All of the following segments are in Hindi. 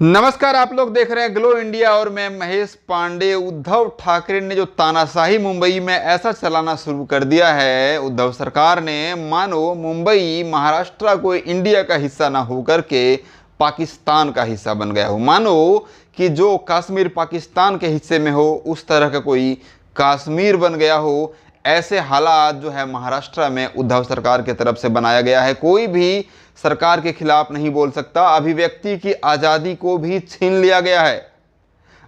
नमस्कार, आप लोग देख रहे हैं ग्लो इंडिया और मैं महेश पांडे। उद्धव ठाकरे ने जो तानाशाही मुंबई में ऐसा चलाना शुरू कर दिया है, उद्धव सरकार ने, मानो मुंबई महाराष्ट्र को इंडिया का हिस्सा ना होकर के पाकिस्तान का हिस्सा बन गया हो। मानो कि जो कश्मीर पाकिस्तान के हिस्से में हो उस तरह का कोई कश्मीर बन गया हो। ऐसे हालात जो है महाराष्ट्र में उद्धव सरकार की तरफ से बनाया गया है। कोई भी सरकार के खिलाफ नहीं बोल सकता। अभिव्यक्ति की आज़ादी को भी छीन लिया गया है।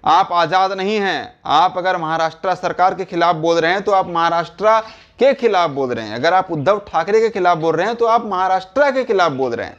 आप आज़ाद नहीं हैं। आप अगर महाराष्ट्र सरकार के खिलाफ बोल रहे हैं तो आप महाराष्ट्र के खिलाफ बोल रहे हैं। अगर आप उद्धव ठाकरे के खिलाफ बोल रहे हैं तो आप महाराष्ट्र के खिलाफ बोल रहे हैं।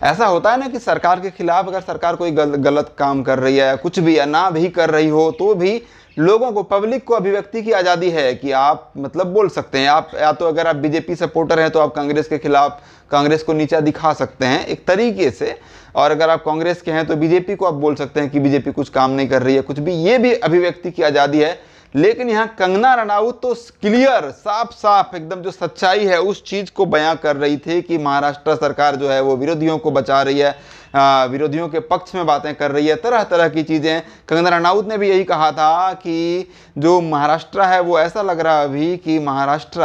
ऐसा होता है ना कि सरकार के खिलाफ अगर सरकार कोई गलत काम कर रही है, कुछ भी या ना भी कर रही हो, तो भी लोगों को, पब्लिक को अभिव्यक्ति की आज़ादी है कि आप मतलब बोल सकते हैं। आप या तो अगर आप बीजेपी सपोर्टर हैं तो आप कांग्रेस के खिलाफ कांग्रेस को नीचा दिखा सकते हैं एक तरीके से, और अगर आप कांग्रेस के हैं तो बीजेपी को आप बोल सकते हैं कि बीजेपी कुछ काम नहीं कर रही है, कुछ भी। ये भी अभिव्यक्ति की आज़ादी है। लेकिन यहाँ कंगना रनाउत तो क्लियर, साफ साफ एकदम जो सच्चाई है उस चीज़ को बयां कर रही थी कि महाराष्ट्र सरकार जो है वो विरोधियों को बचा रही है, विरोधियों के पक्ष में बातें कर रही है, तरह तरह की चीज़ें। कंगना रनाउत ने भी यही कहा था कि जो महाराष्ट्र है वो ऐसा लग रहा है अभी कि महाराष्ट्र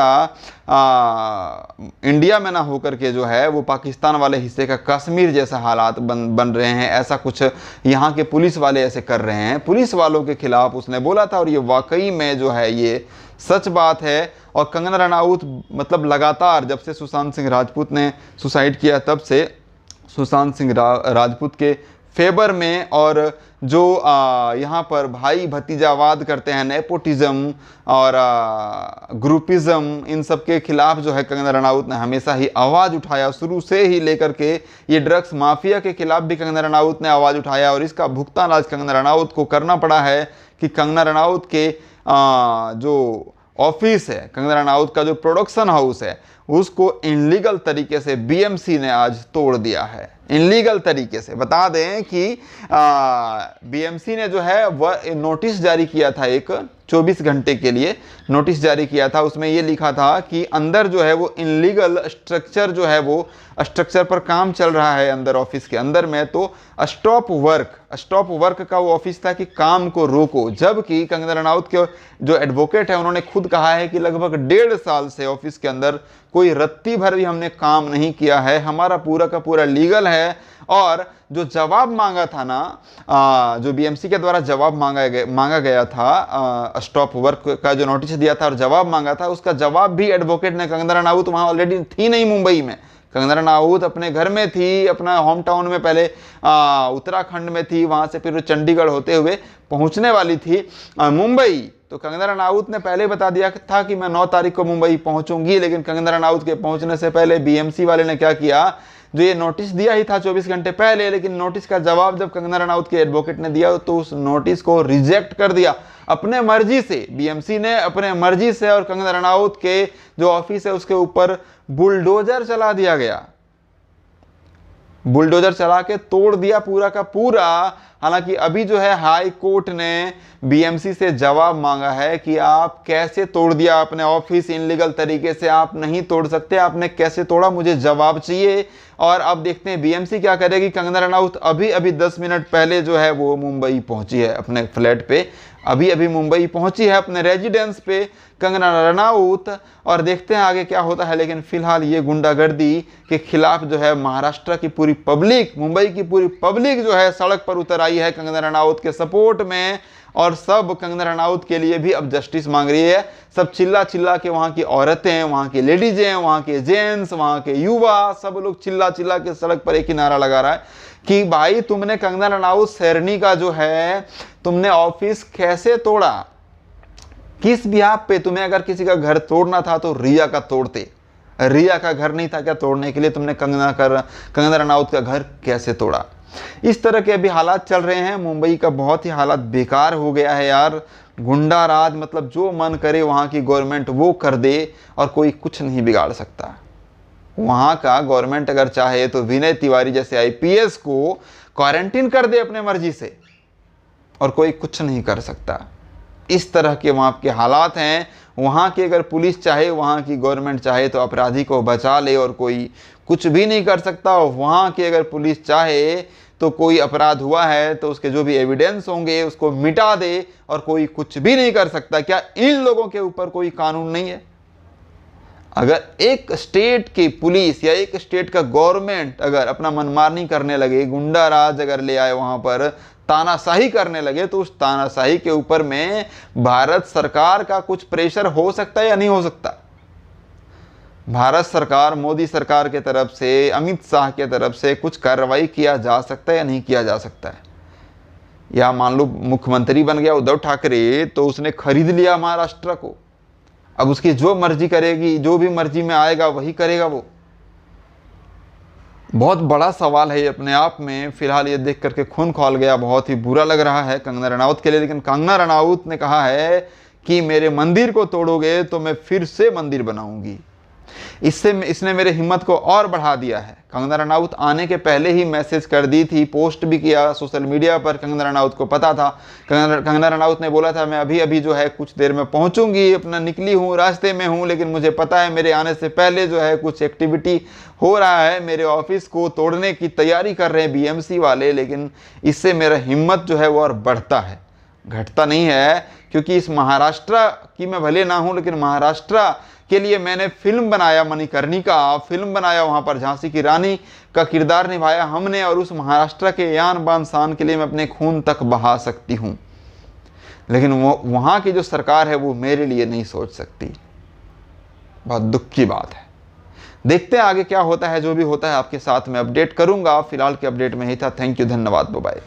इंडिया में ना होकर के जो है वो पाकिस्तान वाले हिस्से का कश्मीर जैसा हालात बन रहे हैं। ऐसा कुछ यहाँ के पुलिस वाले ऐसे कर रहे हैं। पुलिस वालों के खिलाफ उसने बोला था और ये वाकई में जो है ये सच बात है। और कंगना रनाउत मतलब लगातार जब से सुशांत सिंह राजपूत ने सुसाइड किया तब से सुशांत सिंह राजपूत के फेवर में, और जो यहाँ पर भाई भतीजावाद करते हैं, नेपोटिज्म और ग्रुपिज्म, इन सब के खिलाफ जो है कंगना रनाउत ने हमेशा ही आवाज़ उठाया। शुरू से ही लेकर के ये ड्रग्स माफिया के खिलाफ भी कंगना रनाउत ने आवाज़ उठाया, और इसका भुगतान आज कंगना रनाउत को करना पड़ा है कि कंगना रनाउत के जो ऑफिस है, कंगना रनाउत का जो प्रोडक्शन हाउस है, उसको इनलीगल तरीके से बीएमसी ने आज तोड़ दिया है। इनलीगल तरीके से बता दें कि बीएमसी ने जो है वह नोटिस जारी किया था, एक 24 घंटे के लिए नोटिस जारी किया था। उसमें ये लिखा था कि अंदर जो है वो इनलीगल स्ट्रक्चर जो है वो स्ट्रक्चर पर काम चल रहा है अंदर, ऑफिस के अंदर में। तो स्टॉप वर्क का वो ऑफिस था कि काम को रोको। जबकि कंगना रनाउत के जो एडवोकेट है उन्होंने खुद कहा है कि लगभग 1.5 साल से ऑफिस के अंदर कोई रत्ती भर भी हमने काम नहीं किया है, हमारा पूरा का पूरा लीगल है। और जो जवाब मांगा था ना, जो बीएमसी के द्वारा जवाब मांगा गया था, स्टॉप वर्क का जो नोटिस दिया था और जवाब मांगा था, उसका जवाब भी एडवोकेट ने, कंगना रनाउत वहाँ ऑलरेडी थी नहीं मुंबई में। कंगना रनाउत अपने घर में थी, अपना होम टाउन में, पहले उत्तराखंड में थी, वहाँ से फिर चंडीगढ़ होते हुए पहुँचने वाली थी मुंबई। तो कंगना रनाउत ने पहले बता दिया था कि मैं 9 तारीख को मुंबई पहुंचूंगी। लेकिन कंगना रनाउत के पहुंचने से पहले बीएमसी वाले ने क्या किया, जो ये नोटिस दिया ही था 24 घंटे पहले, लेकिन नोटिस का जवाब जब कंगना रनाउत के एडवोकेट ने दिया तो उस नोटिस को रिजेक्ट कर दिया अपने मर्जी से। बीएमसी ने अपने मर्जी से, और कंगना रनाउत के जो ऑफिस है उसके ऊपर बुलडोजर चला दिया गया, बुलडोजर चला के तोड़ दिया पूरा का पूरा। हालांकि अभी जो है हाई कोर्ट ने बीएमसी से जवाब मांगा है कि आप कैसे तोड़ दिया अपने ऑफिस इनलीगल तरीके से, आप नहीं तोड़ सकते, आपने कैसे तोड़ा, मुझे जवाब चाहिए। और अब देखते हैं बीएमसी क्या करेगी। कंगना रनाउत अभी 10 मिनट पहले जो है वो मुंबई पहुंची है अपने फ्लैट पे, अभी मुंबई पहुंची है अपने रेजिडेंस पे कंगना रनाउत, और देखते हैं आगे क्या होता है। लेकिन फिलहाल ये गुंडागर्दी के खिलाफ जो है महाराष्ट्र की पूरी पब्लिक, मुंबई की पूरी पब्लिक जो है सड़क पर उतर आई है कंगना रनाउत के सपोर्ट में, और सब कंगना रनाउत के लिए भी अब जस्टिस मांग रही है। सब चिल्ला चिल्ला के, वहाँ की औरतें, वहाँ की लेडीजें, वहाँ के जेंट्स, वहाँ के युवा, सब लोग चिल्ला चिल्ला के सड़क पर एक ही नारा लगा रहा है कि भाई तुमने कंगना रनाउत शेरनी का जो है तुमने ऑफिस कैसे तोड़ा, किस बिहाफ पे। तुम्हें अगर किसी का घर तोड़ना था तो रिया का तोड़ते, रिया का घर नहीं था क्या तोड़ने के लिए, तुमने कंगना रनाउत का घर कैसे तोड़ा। इस तरह के अभी हालात चल रहे हैं। मुंबई का बहुत ही हालात बेकार हो गया है यार। गुंडा राज, मतलब जो मन करे वहाँ की गवर्नमेंट वो कर दे और कोई कुछ नहीं बिगाड़ सकता। वहाँ का गवर्नमेंट अगर चाहे तो विनय तिवारी जैसे आईपीएस को क्वारंटीन कर दे अपने मर्जी से, और कोई कुछ नहीं कर सकता। इस तरह के वहाँ के हालात हैं। वहाँ की अगर पुलिस चाहे, वहाँ की गवर्नमेंट चाहे तो अपराधी को बचा ले और कोई कुछ भी नहीं कर सकता। वहाँ की अगर पुलिस चाहे तो कोई अपराध हुआ है तो उसके जो भी एविडेंस होंगे उसको मिटा दे और कोई कुछ भी नहीं कर सकता। क्या इन लोगों के ऊपर कोई कानून नहीं है? अगर एक स्टेट की पुलिस या एक स्टेट का गवर्नमेंट अगर अपना मनमानी करने लगे, गुंडा राज अगर ले आए, वहां पर तानाशाही करने लगे, तो उस तानाशाही के ऊपर में भारत सरकार का कुछ प्रेशर हो सकता है या नहीं हो सकता? भारत सरकार, मोदी सरकार के तरफ से, अमित शाह के तरफ से कुछ कार्रवाई किया जा सकता है या नहीं किया जा सकता है? या मान लो मुख्यमंत्री बन गया उद्धव ठाकरे, तो उसने खरीद लिया महाराष्ट्र को, अब उसकी जो मर्जी करेगी, जो भी मर्जी में आएगा वही करेगा वो। बहुत बड़ा सवाल है ये अपने आप में। फिलहाल ये देख करके खून खौल गया, बहुत ही बुरा लग रहा है कंगना रनौत के लिए। लेकिन कंगना रनौत ने कहा है कि मेरे मंदिर को तोड़ोगे तो मैं फिर से मंदिर बनाऊंगी। इसने मेरे हिम्मत को और बढ़ा दिया है। कंगना रनौत आने के पहले ही मैसेज कर दी थी, पोस्ट भी किया सोशल मीडिया पर। कंगना रनौत को पता था, कंगना रनौत ने बोला था मैं अभी अभी जो है कुछ देर में पहुंचूंगी, अपना निकली हूँ, रास्ते में हूँ, लेकिन मुझे पता है मेरे आने से पहले जो है कुछ एक्टिविटी हो रहा है, मेरे ऑफिस को तोड़ने की तैयारी कर रहे हैं बीएमसी वाले। लेकिन इससे मेरा हिम्मत जो है वो और बढ़ता है, घटता नहीं है। क्योंकि इस महाराष्ट्र की मैं भले ना हूँ, लेकिन महाराष्ट्र के लिए मैंने फिल्म बनाया, मणिकर्णिका फिल्म बनाया, वहाँ पर झांसी की रानी का किरदार निभाया हमने, और उस महाराष्ट्र के यान बान शान के लिए मैं अपने खून तक बहा सकती हूँ। लेकिन वो वहाँ की जो सरकार है वो मेरे लिए नहीं सोच सकती। बहुत दुख की बात है। देखते हैं आगे क्या होता है। जो भी होता है आपके साथ में अपडेट करूँगा। फिलहाल के अपडेट में ही था। थैंक यू, धन्यवाद, बाय बाय।